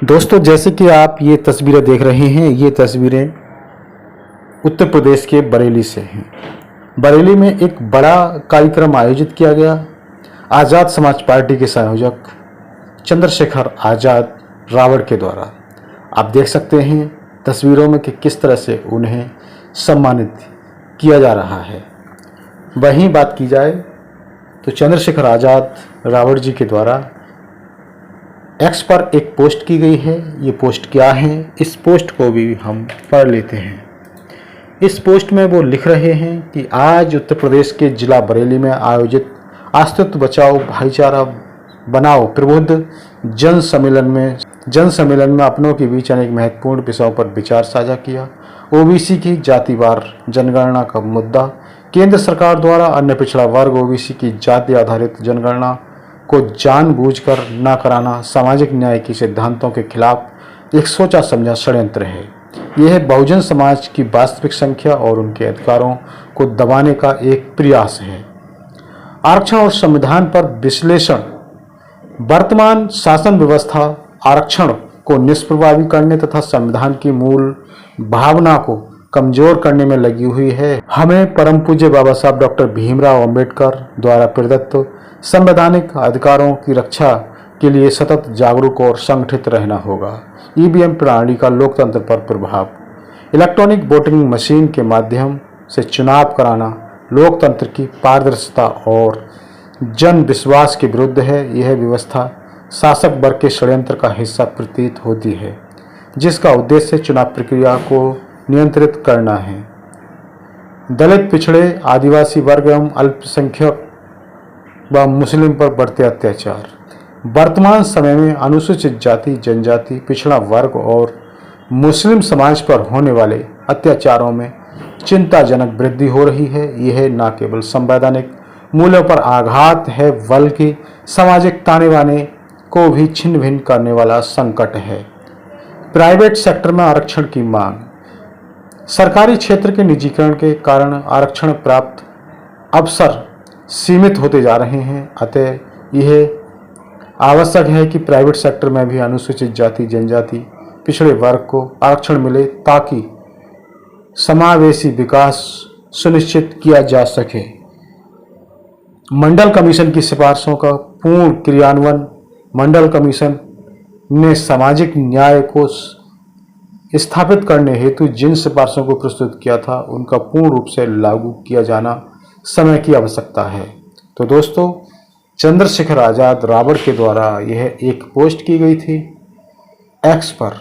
दोस्तों, जैसे कि आप ये तस्वीरें देख रहे हैं, ये तस्वीरें उत्तर प्रदेश के बरेली से हैं। बरेली में एक बड़ा कार्यक्रम आयोजित किया गया। आज़ाद समाज पार्टी के संयोजक चंद्रशेखर आज़ाद रावड़ के द्वारा। आप देख सकते हैं तस्वीरों में कि किस तरह से उन्हें सम्मानित किया जा रहा है। वहीं बात की जाए तो चंद्रशेखर आज़ाद रावड़ जी के द्वारा एक्स पर एक पोस्ट की गई है। ये पोस्ट क्या है, इस पोस्ट को भी हम पढ़ लेते हैं। इस पोस्ट में वो लिख रहे हैं कि आज उत्तर प्रदेश के जिला बरेली में आयोजित अस्तित्व बचाओ भाईचारा बनाओ प्रबुद्ध जन सम्मेलन में अपनों के बीच अनेक महत्वपूर्ण विषयों पर विचार साझा किया। ओबीसी की जातिवार जनगणना का मुद्दा, केंद्र सरकार द्वारा अन्य पिछड़ा वर्ग ओबीसी की जाति आधारित जनगणना को जानबूझकर न कराना सामाजिक न्याय के सिद्धांतों के खिलाफ एक सोचा समझा षड्यंत्र है। यह बहुजन समाज की वास्तविक संख्या और उनके अधिकारों को दबाने का एक प्रयास है। आरक्षण और संविधान पर विश्लेषण। वर्तमान शासन व्यवस्था आरक्षण को निष्प्रभावी करने तथा संविधान की मूल भावना को कमजोर करने में लगी हुई है। हमें परम पूज्य बाबा साहब डॉक्टर भीमराव अंबेडकर द्वारा प्रदत्त संवैधानिक अधिकारों की रक्षा के लिए सतत जागरूक और संगठित रहना होगा। ईवीएम प्रणाली का लोकतंत्र पर प्रभाव। इलेक्ट्रॉनिक वोटिंग मशीन के माध्यम से चुनाव कराना लोकतंत्र की पारदर्शिता और जन विश्वास के विरुद्ध है। यह व्यवस्था शासक वर्ग के षड्यंत्र का हिस्सा प्रतीत होती है, जिसका उद्देश्य चुनाव प्रक्रिया को नियंत्रित करना है। दलित, पिछड़े, आदिवासी वर्ग एवं अल्पसंख्यक व मुस्लिम पर बढ़ते अत्याचार। वर्तमान समय में अनुसूचित जाति, जनजाति, पिछड़ा वर्ग और मुस्लिम समाज पर होने वाले अत्याचारों में चिंताजनक वृद्धि हो रही है। यह न केवल संवैधानिक मूल्यों पर आघात है, बल्कि सामाजिक ताने बाने को भी छिन्न भिन्न करने वाला संकट है। प्राइवेट सेक्टर में आरक्षण की मांग। सरकारी क्षेत्र के निजीकरण के कारण आरक्षण प्राप्त अवसर सीमित होते जा रहे हैं। अतः यह आवश्यक है कि प्राइवेट सेक्टर में भी अनुसूचित जाति, जनजाति, पिछड़े वर्ग को आरक्षण मिले, ताकि समावेशी विकास सुनिश्चित किया जा सके। मंडल कमीशन की सिफारिशों का पूर्ण क्रियान्वयन। मंडल कमीशन ने सामाजिक न्याय को स्थापित करने हेतु जिन सिफारिशों को प्रस्तुत किया था, उनका पूर्ण रूप से लागू किया जाना समय की आवश्यकता है। तो दोस्तों, चंद्रशेखर आज़ाद रावड़ के द्वारा यह एक पोस्ट की गई थी एक्स पर।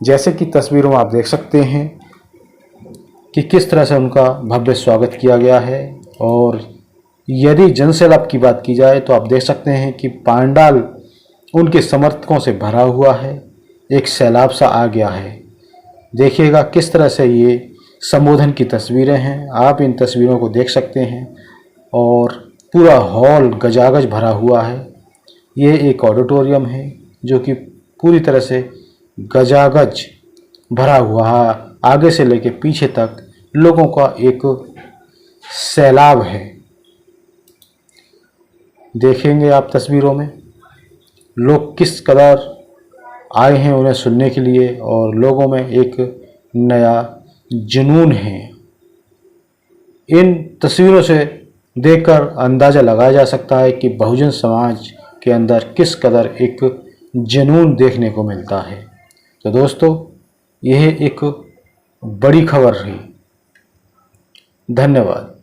जैसे कि तस्वीरों में आप देख सकते हैं कि किस तरह से उनका भव्य स्वागत किया गया है। और यदि जनसैलाब की बात की जाए तो आप देख सकते हैं कि पांडाल उनके समर्थकों से भरा हुआ है, एक सैलाब सा आ गया है। देखिएगा किस तरह से ये संबोधन की तस्वीरें हैं। आप इन तस्वीरों को देख सकते हैं और पूरा हॉल गजागज भरा हुआ है। ये एक ऑडिटोरियम है जो कि पूरी तरह से गजागज भरा हुआ है। आगे से लेकर पीछे तक लोगों का एक सैलाब है। देखेंगे आप तस्वीरों में लोग किस कदर आए हैं उन्हें सुनने के लिए, और लोगों में एक नया जुनून है। इन तस्वीरों से देखकर अंदाज़ा लगाया जा सकता है कि बहुजन समाज के अंदर किस कदर एक जुनून देखने को मिलता है। तो दोस्तों, यह एक बड़ी खबर रही। धन्यवाद।